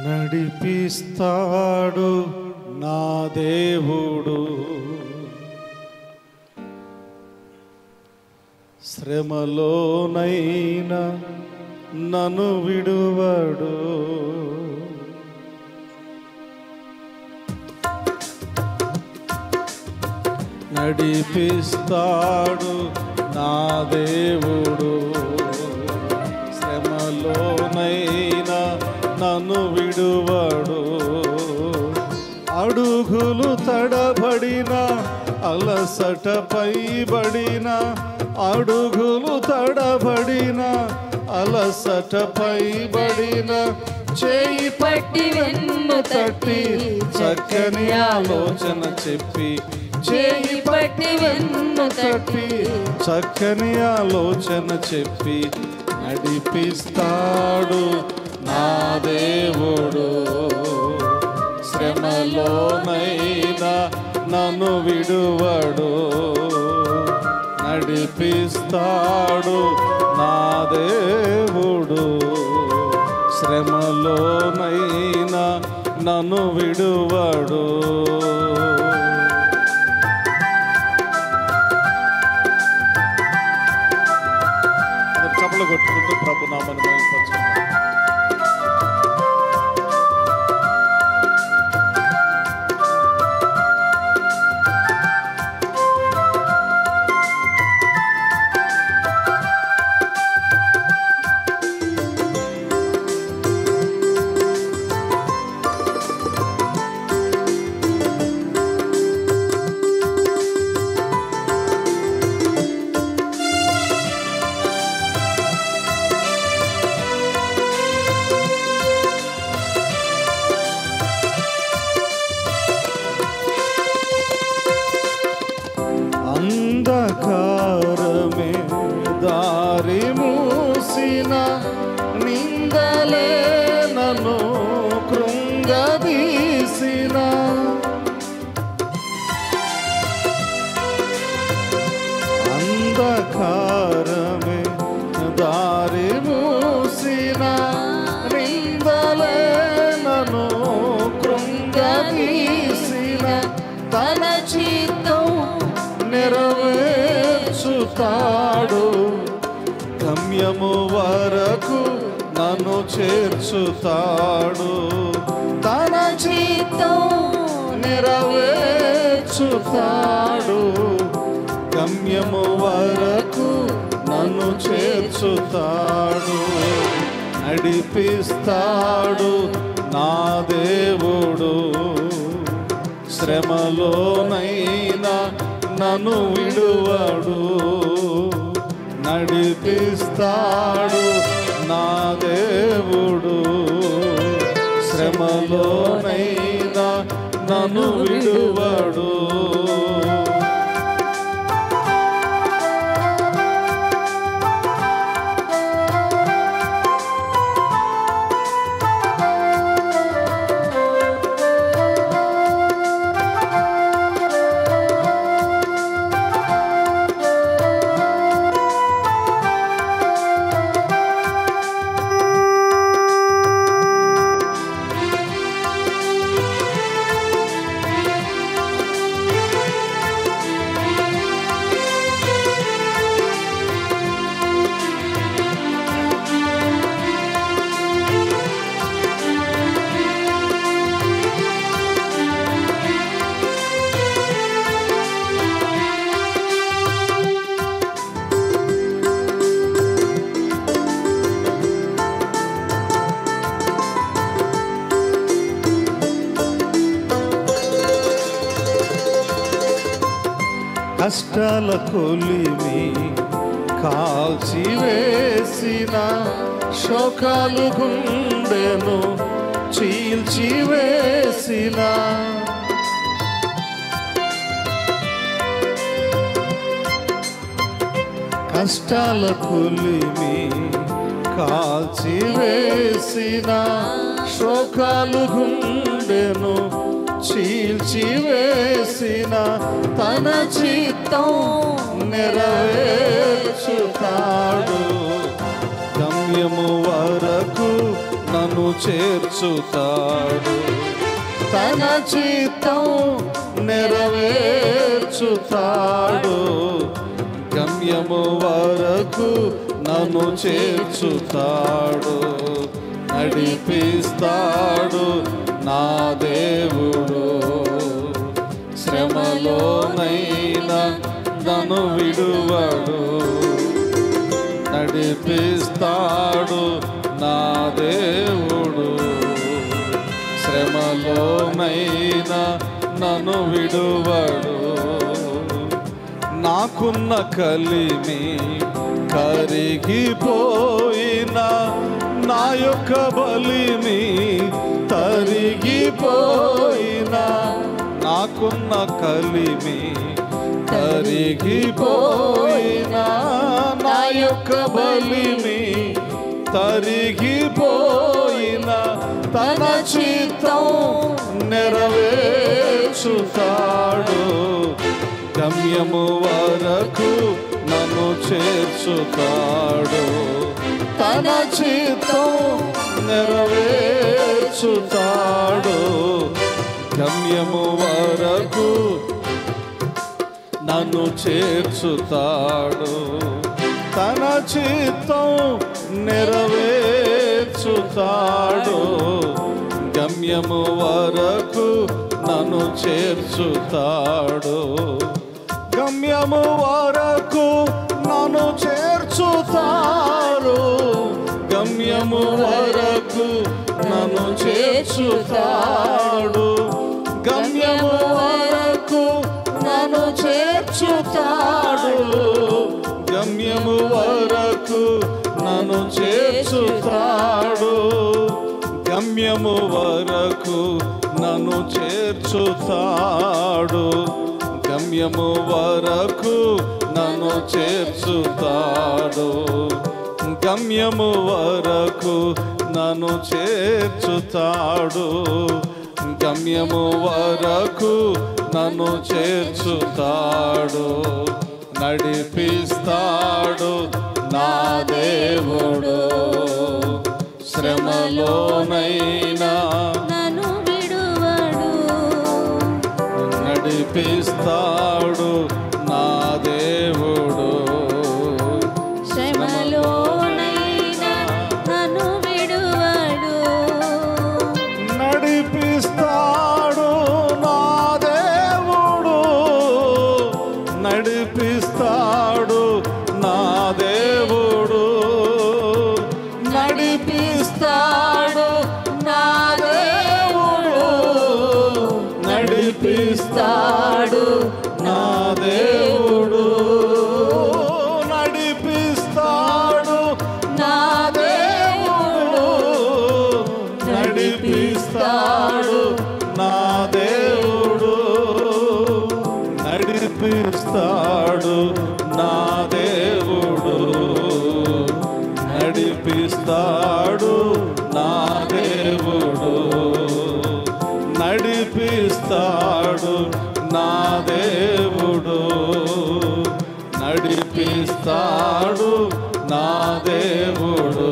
నడిపిస్తాడు నా దేవుడు, శ్రమలోనైనా నన్ను విడువడు. నడిపిస్తాడు నా దేవుడు, శ్రమలోనైనా నన్ను విడువడు. అడుగులు తడబడిన అలసట పైబడిన, అడుగులు తడబడిన అలసట పైబడిన, చేయి పట్టి వెన్ను తట్టి చక్కని ఆలోచన చెప్పి, చేయి పట్టి వెన్ను తట్టి చక్కని ఆలోచన చెప్పి నడిపిస్తాడు నా దేవుడు, శ్రమలోనైనా నన్ను విడువడు. నడిపిస్తాడు నా దేవుడు, శ్రమలోనైనా నన్ను విడువడు. చప్పట్లు కొట్టుకుంటూ ప్రభు నామమును మహిమపరచుకుందాం. అంధకారమే దారి మూసిన, నిందలే నన్ను కృంగదీసిన, అంధకారమే దారి మూసిన, నిందలే నన్ను కృంగదీసిన, తన చిత్తం నెరవేర్చుతాడు, గమ్యము వరకు నన్ను చేర్చుతాడు. తన చిత్తం నెరవేర్చుతాడు, గమ్యము వరకు నన్ను చేర్చుతాడు. నడిపిస్తాడు నా దేవుడు, శ్రమలోనైనా నన్ను విడువడు. నడిపిస్తాడు నా దేవుడు, శ్రమలోనైనా నన్ను విడువడు. కష్టాల కొలిమి కాల్చివేసిన, శోకాలు గుండెను చీల్చివేసిన, కష్టాల కొలిమి కాల్చివేసిన, శోకాలు గుండెను చీల్చివేసిన, తన చిత్తం నెరవేర్చుతాడు, గమ్యము వరకు నన్ను నన్ను చేర్చుతాడు. తన చిత్తం నెరవేర్చుతాడు. గమ్యము వరకు నన్ను చేర్చుతాడు. నడిపిస్తాడు నా దేవుడు. శ్రమలోనైనా నన్ను విడువడు. నడిపిస్తాడు నా దేవుడు. శ్రమలోనైనా నన్ను విడువడు. నాకున్న కలిమి కరిగిపోయినా నా యొక్క బలిమి తరిగిపోయినా, నాకున్న కలిమి తరిగిపోయినా నా యొక్క బలిమి తరిగిపోయినా, తన చిత్తం నెరవేర్చుతాడు. గమ్యము వరకు నన్ను చేర్చుతాడు. తన చిత్తం నెరవేర్చుతాడు. గమ్యము వరకు నన్ను చేర్చుతాడు. తన చిత్తం నెరవేర్చుతాడు. గమ్యము వరకు నన్ను చేర్చుతాడు. గమ్యము వరకు నన్ను చేర్చుతాడు. గమ్యము వరకు నన్ను చేర్చుతాడు. గమ్యము వరకు నన్ను చేర్చుతాడు. గమ్యము వరకు నన్ను చేర్చుతాడు. గమ్యము వరకు నన్ను చేర్చుతాడు. గమ్యము వరకు నన్ను చేర్చుతాడు. గమ్యము వరకు నన్ను చేర్చుతాడు. గమ్యము వరకు నన్ను చేర్చుతాడు. నడిపిస్తాడు నా దేవుడు. శ్రమలోనైనా నన్ను విడువడు. నడిపిస్తాడు నా దేవుడు. శ్రమలోనైనా నన్ను విడువడు. నడిపిస్తాడు నా దేవుడు. నడిపిస్తాడు నా దేవుడు. నడిపిస్తాడు నా దేవుడు. నడిపిస్తాడు నా దేవుడు. నడిపిస్తాడు నా దేవుడు. నడిపిస్తాడు నా దేవుడు. నడిపిస్తాడు నా దేవుడు. నడిపిస్తాడు నా దేవుడు. నడిపిస్తాడు నా దేవుడు. నడిపిస్తాడు నా దేవుడు.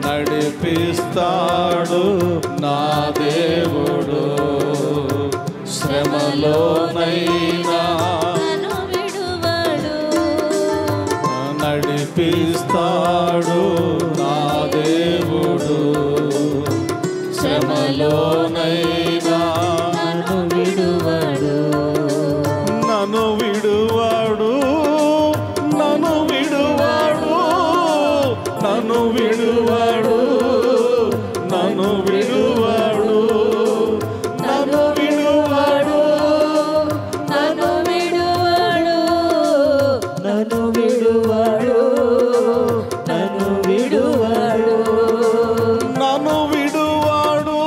నడిపిస్తాడు నా దేవుడు. శ్రమలోనైనా నన్ను విడువడు. నడిపిస్తాడు నా దేవుడు. శ్రమలోనైనా నన్ను విడువడు. నన్ను విడువాడు. నన్ను విడువాడు. నన్ను విడువాడు. నన్ను విడువాడు. నన్ను విడువాడు. నన్ను విడువడు. నన్ను విడువడు. నన్ను విడువడు. నన్ను విడువాడు.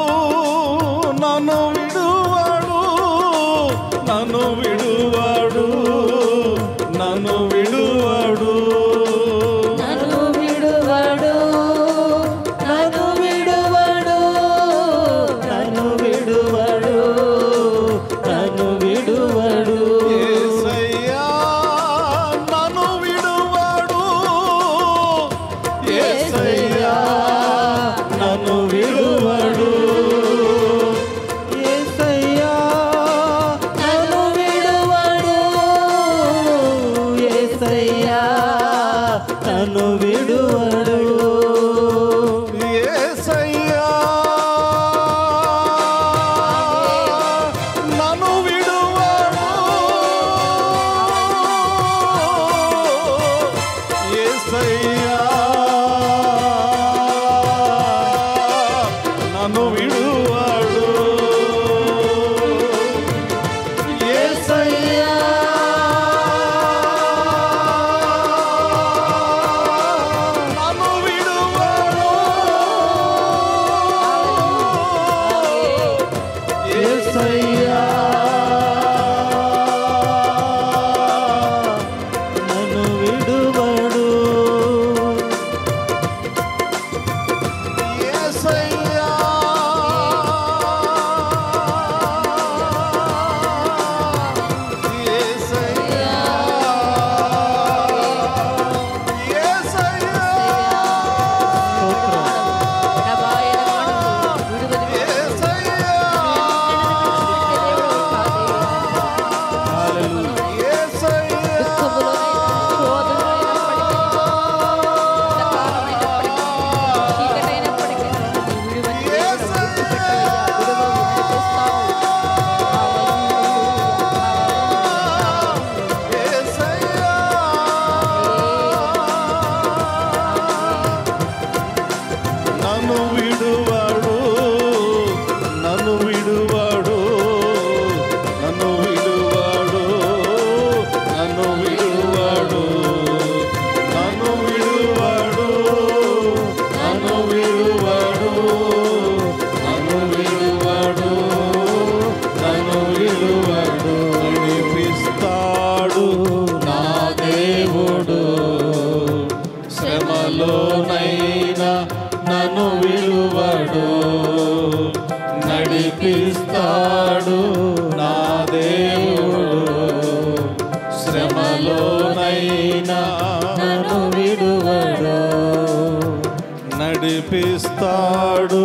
నడిపిస్తాడు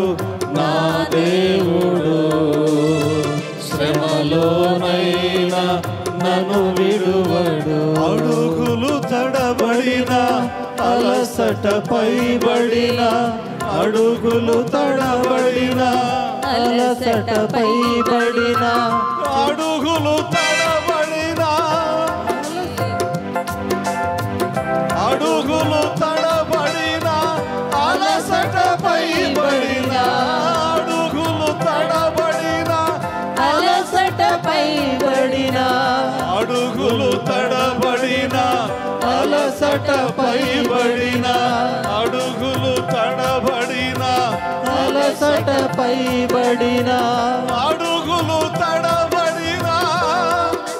నా దేవుడు, శ్రమలోనైనా నన్ను విడువడు. అడుగులు తడబడిన అలసటపై బడిన, అడుగులు తడబడిన అలసటపై పడిన, అడుగులు తడబడిన, అడుగులు తడబడిన అలసటపై బడిన, అడుగులు తడబడిన అలసటపై పడిన, అడుగులు తడబడిన అలసటపై బడిన, అడుగులు తడబడిన అలసటపై పడిన, అడుగులు తడబడిన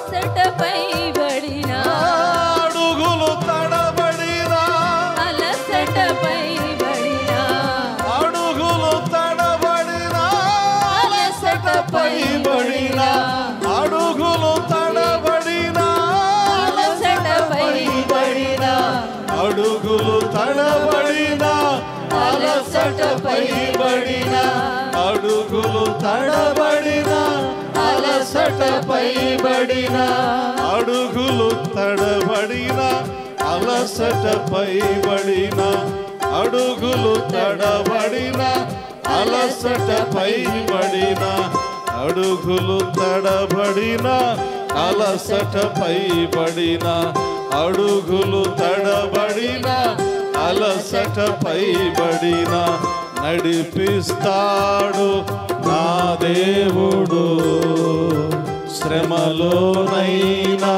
అలసటపై పడిన, అడుగులు తడబడిన అలసటపై పడిన, అడుగులు తడబడిన అలసటపై బడిన, అడుగులు తడబడిన అలసటపై పడిన, అడుగులు తడబడిన అలసటపై బడిన, అడుగులు తడబడిన అలసటపై బడిన, అడుగులు తడబడిన అలసటపై బడిన, అడుగులు తడబడిన అలసటపై బడిన, అడుగులు తడబడిన అలసటపై బడిన, అడుగులు తడబడిన అలసటపై బడిన, నడిపిస్తాడు నా దేవుడు, శ్రమలోనైనా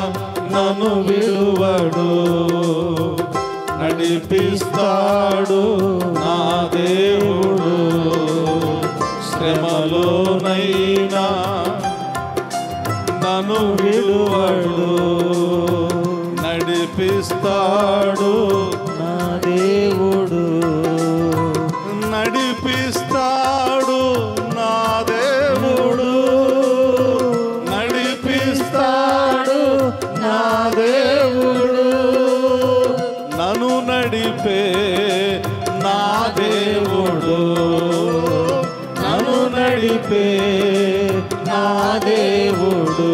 నన్ను విడువడు. నడిపిస్తాడు నా దేవుడు, శ్రమలోనైనా నన్ను విడువడు. నడిపిస్తాడు నా దేవుడు, నడిపిస్తాడు నా దేవుడు, నడిపిస్తాడు నా దేవుడు, నన్ను నడిపే నా దేవుడు, నన్ను నడిపే నా దేవుడు,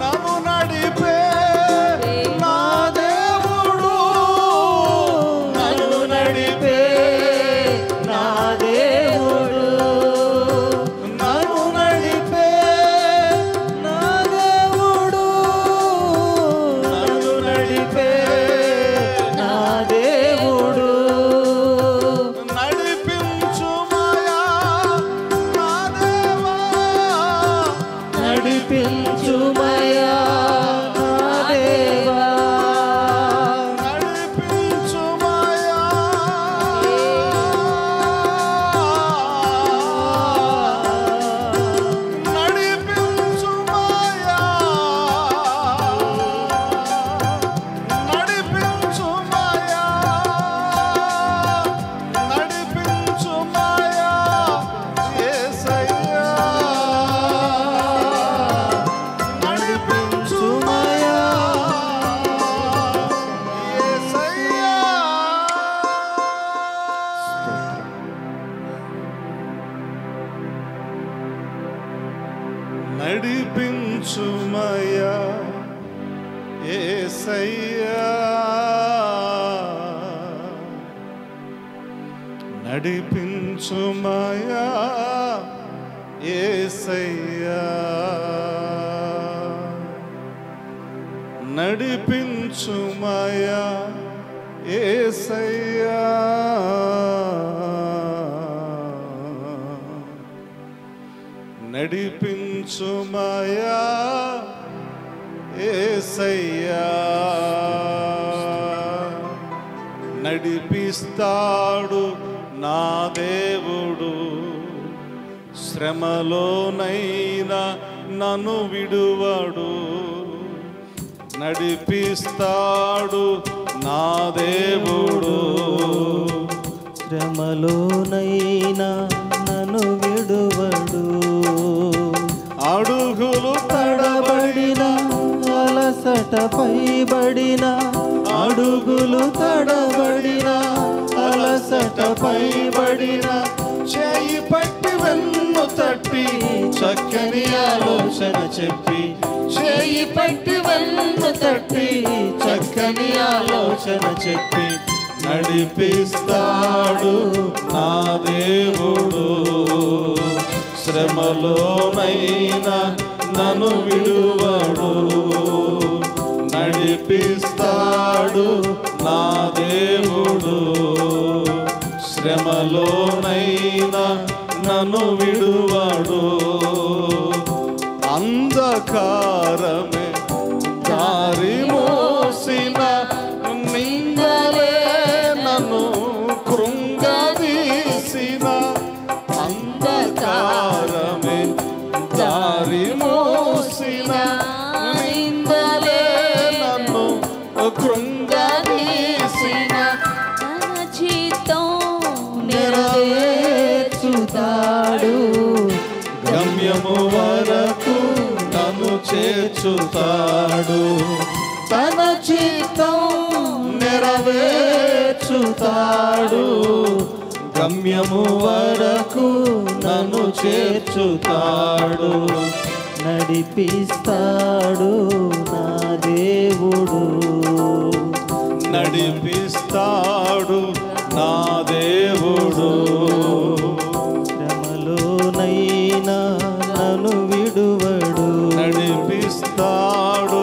నన్ను నడిపే నా దేవుడు, నన్ను నడిపే నా దేవుడు, నన్ను నడిపే నా దేవుడు, నన్ను నడిపే నా దేవుడు, నడిపించుమయా నా దేవా, నడిపించుమయా నా దేవా, నడిపించుమయా, నడిపించుమయా, నడిపించుమయా, నడిపించుమయా యేసయ్యా, నడిపించుమయా యేసయ్యా. నడిపించుమయా యేసయ్యా, నడిపించుమయా యేసయ్యా, నడిపించుమయా యేసయ్యా, నడిపించుమయా యేసయ్యా, నడిపిస్తాడు నా దేవుడు, శ్రమలోనైనా నన్ను విడువడు. నడిపిస్తాడు నా దేవుడు, శ్రమలోనైనా నన్ను విడువడు. అడుగులు తడబడిన అలసటపై బడిన, అడుగులు తడబడిన అలసటపై పడిన చేయి పట్టి వెన్ను తట్టి చక్కని ఆలోచన చెప్పి చేయి పట్టి వెన్ను తట్టి చక్కని ఆలోచన చెప్పి నడిపిస్తాడు నా దేవుడు. శ్రమలోనైనా నన్ను విడువడు, నడిపిస్తాడు నా దేవుడు. శ్రమలోనైనా నన్ను విడువడు. అంధకారమే దారి మోసిన నిందలే నన్ను కృంగదీసిన, అంధకారమే దారి మోసిన నిందలే నన్ను కృంగదీసిన, తన చిత్తం నెరవేర్చుతాడు, గమ్యము వరకు నన్ను చేర్చుతాడు. తన చిత్తం నెరవేర్చుతాడు, గమ్యము వరకు నన్ను చేర్చుతాడు. నడిపిస్తాడు నా దేవుడు, నడిపిస్తాడు నా దేవుడు. శ్రమలోనైనా నన్ను విడువడు, నడిపిస్తాడు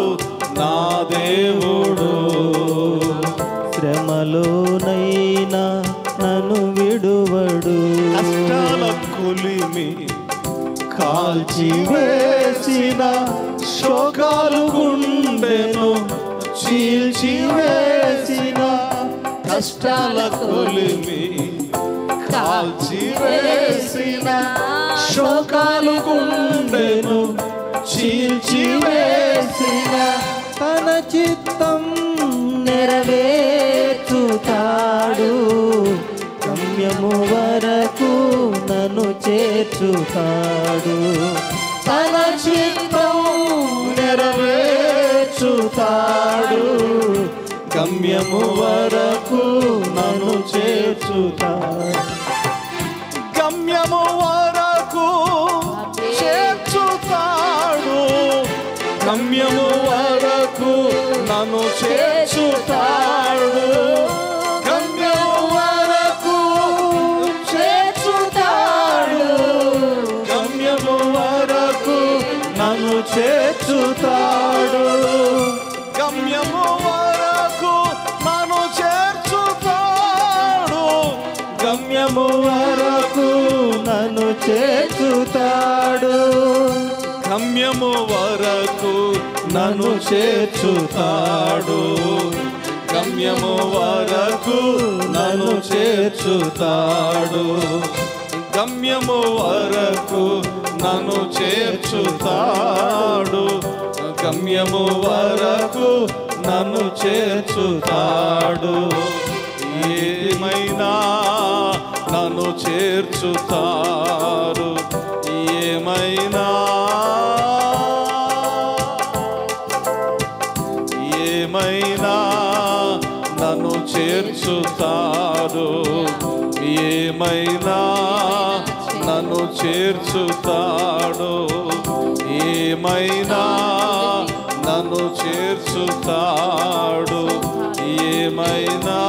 నా దేవుడు. శ్రమలోనైనా నన్ను విడువడు. కష్టాల కొలిమి కాల్చివేసిన శోకాలు గుండెను చీల్చివేసిన, కష్టాల కొలిమి కాల్చివేసిన శోకాలు గుండెను చీల్చివేసిన, తన చిత్తం నెరవేర్చుతాడు, గమ్యము వరకు నన్ను చేర్చుతాడు. తన చిత్తం నెరవేర్చుతాడు, గమ్యము వరకు నన్ను చేర్చుతాడు. గమ్యము వరకు చేర్చుతాడు, గమ్యము వరకు నన్ను చేర్చుతాడు. గమ్యము వరకు చేర్చుతాడు, గమ్యము వరకు నన్ను చేర్చుతాడు. గమ్యము వరకు నన్ను చేర్చుతాడు, గమ్యము వరకు నన్ను చేర్చుతాడు, గమ్యము వరకు నన్ను చేర్చుతాడు. గమ్యము వరకు నన్ను చేర్చుతాడు. గమ్యము వరకు నన్ను చేర్చుతాడు. గమ్యము వరకు నన్ను చేర్చుతాడు. ఏమైనా నన్ను చేర్చుతారు, ఏమైనా ఏమైనా నన్ను చేర్చుతారు, ఏమైనా నన్ను చేర్చుతాడు, ఏమైనా నన్ను చేర్చుతాడు, ఏమైనా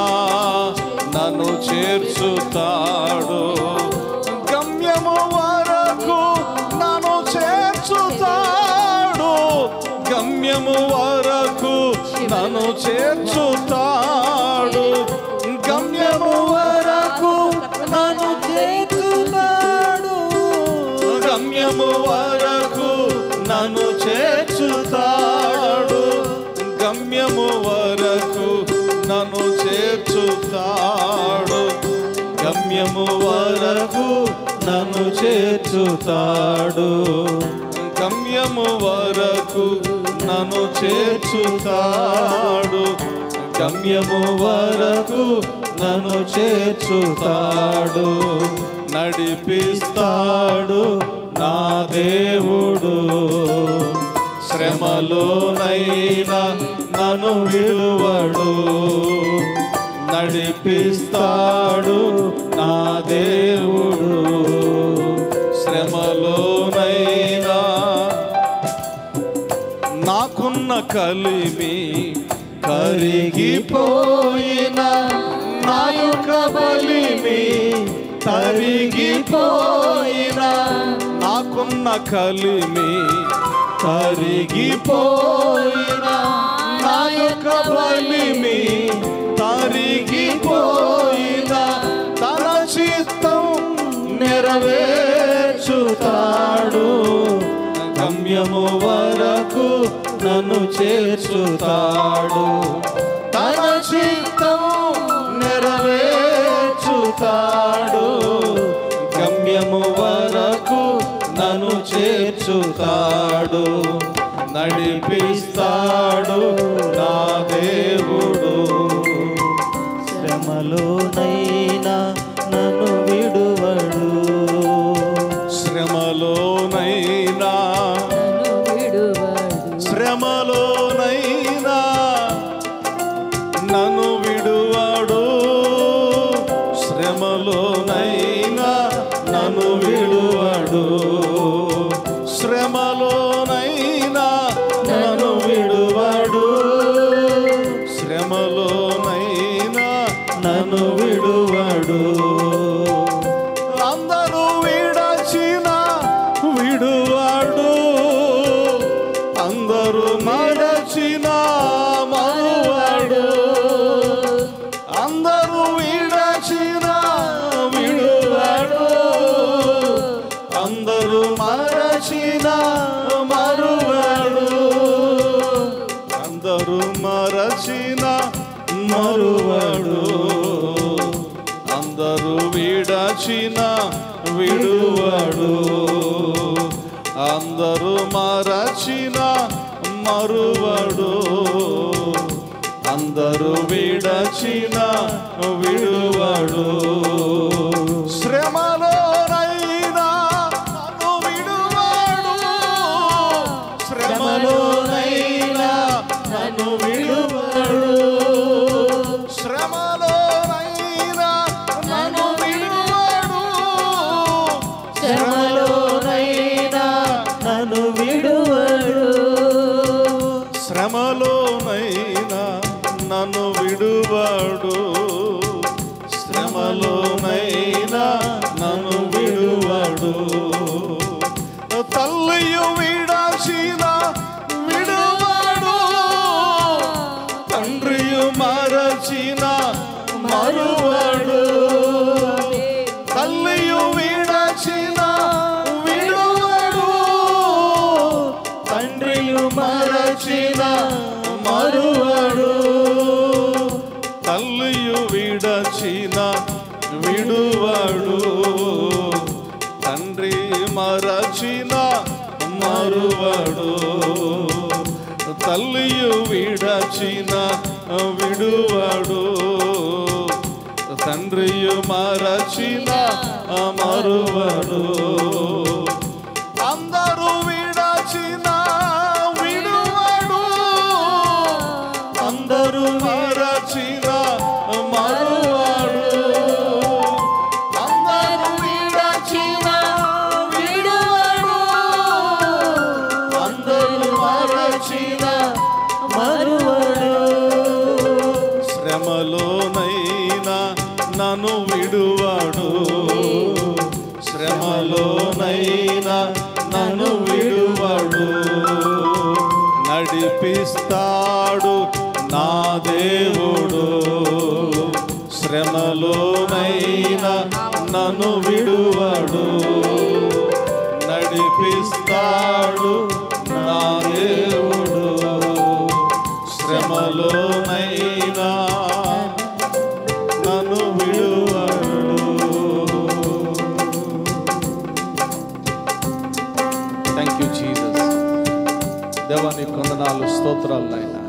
నన్ను చేర్చుతాడు. గమ్యము వరకు నన్ను చేర్చుతాడు, గమ్యము వరకు నన్ను చేర్చుతాడు. గమ్యము వరకు నన్ను చేర్చుతాడు, గమ్యము వరకు నన్ను చేర్చుతాడు. గమ్యము వరకు నన్ను చేర్చుతాడు, గమ్యము వరకు నన్ను చేర్చుతాడు. గమ్యము వరకు నన్ను చేర్చుతాడు, గమ్యము వరకు నన్ను చేర్చుతాడు. నడిపిస్తాడు నా దేవుడు, శ్రమలోనైనా నన్ను విడువడు, నడిపిస్తాడు నా దేవుడు. శ్రమలోనైనా నాకున్న కలిమి కరిగిపోయిన, నా యొక్క బలిమి కరిగిపోయిన, నాకున్న కలిమి కరిగిపోయిన, నా యొక్క బలిమి కరిగిపోయిన, తన చిత్తం నెరవేర్చుతాడు. గమ్యము వరకు నన్ను చేర్చుతాడు. తన చిత్తం నెరవేర్చుతాడు. గమ్యము వరకు నన్ను చేర్చుతాడు. నడిపిస్తాడు నా దేవుడు. శ్రమలోనైనా నన్ను విడువడు. శ్రమలోనైనా శ్రమలోనైనా నన్ను విడువాడు. శ్రమలోనైనా నన్ను విడువాడు. శ్రమలోనైనా నన్ను విడువాడు. శ్రమలోనైనా నన్ను విడువాడు. అందరూ విడచిన విడువాడు. అందరూ మరచిన మరువాడు. అందరూ విడచిన విడువాడు. అందరూ మరచిన మరువాడు. అందరూ మరచిన మరువాడు. అందరూ విడచిన విడువాడు. అందరూ మరచిన మరువడు. అందరూ విడచిన విడువడు. శ్రమలోనైనా నన్ను విడువాడు. శ్రమలోనైనా నన్ను విడువాడు. శ్రమలోనైనా నన్ను విడువాడు. శ్రమలోనైనా నన్ను విడువడు. శ్రమలోనైనా నన్ను విడువాడు. శ్రమలోనైనా నన్ను విడువాడు. తల్లియు విడాల్సిన విడువాడు. తండ్రియు మరచిన మరువాడు. తల్లియు విడాల్చిన విడువాడు. తండ్రియు మరచిన మరువడు. తల్లియు విడచిన విడువాడు. తండ్రి మరచిన మరువడు. తల్లియు విడచిన విడువాడు. తండ్రియు మరచిన మరువడు. అందరూ విడచిన విడువాడు. అందరూ మరచిన మరువాడు. అందరూ విడచిన విడువాడు. అందరూ మరచిన మరువడు. శ్రమలోనైనా నన్ను విడువాడు. శ్రమలోనైనా నన్ను విడువాడు. నడిపిస్తాడు నా దేవుడు. శ్రమలోనైనా నన్ను విడువాడు. నడిపిస్తాడు నా దేవుడు. శ్రమలోనైనా నన్ను విడువాడు. Thank you Jesus. దేవా నీ కొందనాలు, స్తోత్రాలు నాయనా.